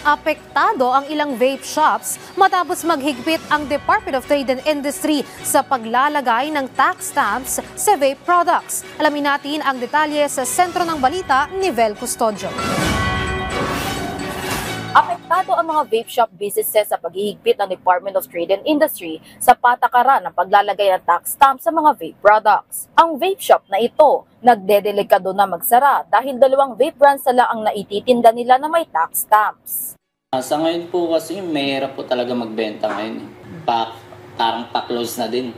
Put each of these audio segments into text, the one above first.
Apektado ang ilang vape shops matapos maghigpit ang Department of Trade and Industry sa paglalagay ng tax stamps sa vape products. Alamin natin ang detalye sa sentro ng balita ni Vel Custodio. Apektado ang mga vape shop businesses sa paghihigpit ng Department of Trade and Industry sa patakaran ng paglalagay ng tax stamp sa mga vape products. Ang vape shop na ito, nagdedelikado na magsara dahil 2 vape brands na lang ang naititinda nila na may tax stamps. Sa ngayon po kasi mahirap po talaga magbenta ngayon. Parang pa-close na din.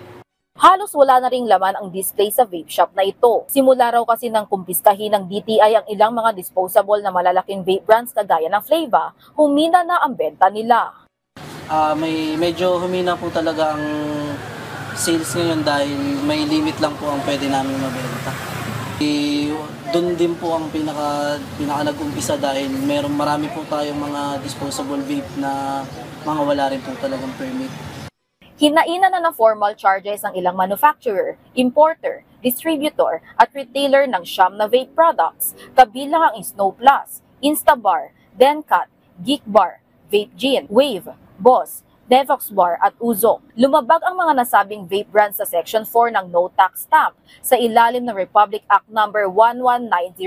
Halos wala na ring laman ang display sa vape shop na ito. Simula raw kasi ng kumpiskahin ng DTI ang ilang mga disposable na malalaking vape brands kagaya ng Flava, humina na ang benta nila. Medyo humina po talaga ang sales ngayon dahil may limit lang po ang pwede namin mabenta. Doon din po ang pinaka nag-umpisa dahil marami po tayong mga disposable vape na mga wala rin po talagang permit. Hinainan na ng formal charges ang ilang manufacturer, importer, distributor at retailer ng siyam na vape products, kabilang ang Snow Plus, Instabar, Dencat, Geek Bar, Vape Gin, Wave, Boss, Devox Bar at Uzo. Lumabag ang mga nasabing vape brands sa Section 4 ng No Tax Stamp sa ilalim ng Republic Act No. 11900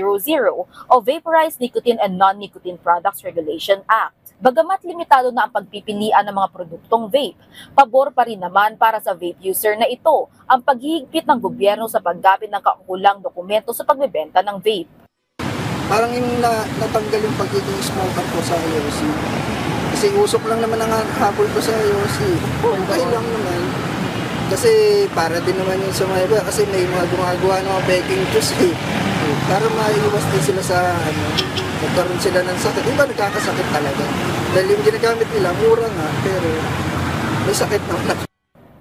o Vaporized Nicotine and Non-Nicotine Products Regulation Act. Bagamat limitado na ang pagpipilian ng mga produktong vape, pabor pa rin naman para sa vape user na ito ang paghihigpit ng gobyerno sa paggamit ng kaukulang dokumento sa pagbebenta ng vape. Parang yung natanggal yung pagiging smoker ko sa IOC. Kasi usok lang naman ang habol ko sa IOC. Okay lang naman. Kasi para din naman yung sa mga iba. Kasi may mga gumagawa ng mga baking juice eh. Para maiwas din sila sa magkaroon sila ng sakit. Iba nagkakasakit talaga. Dahil yung ginagamit nila, mura nga. Pero may sakit naman.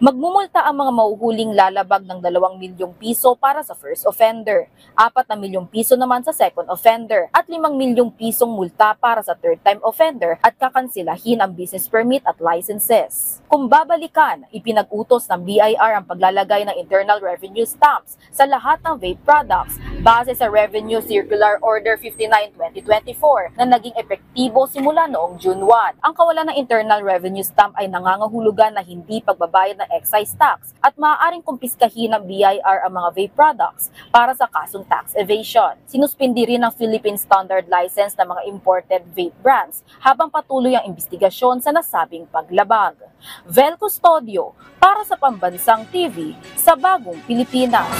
Magmumulta ang mga mauhuling lalabag ng 2 milyong piso para sa first offender, 4 na milyong piso naman sa second offender, at 5 milyong pisong multa para sa third time offender at kakansilahin ang business permit at licenses. Kung babalikan, ipinag-utos ng BIR ang paglalagay ng Internal Revenue Stamps sa lahat ng vape products base sa Revenue Circular Order 59-2024 na naging epektibo simula noong June 1. Ang kawalan ng Internal Revenue Stamp ay nangangahulugan na hindi pagbabayad ng excise tax at maaaring kumpiskahin ng BIR ang mga vape products para sa kasong tax evasion. Sinuspindi rin ng Philippine Standard License ng mga imported vape brands habang patuloy ang investigasyon sa nasabing paglabag. Vel Custodio para sa Pambansang TV sa Bagong Pilipinas.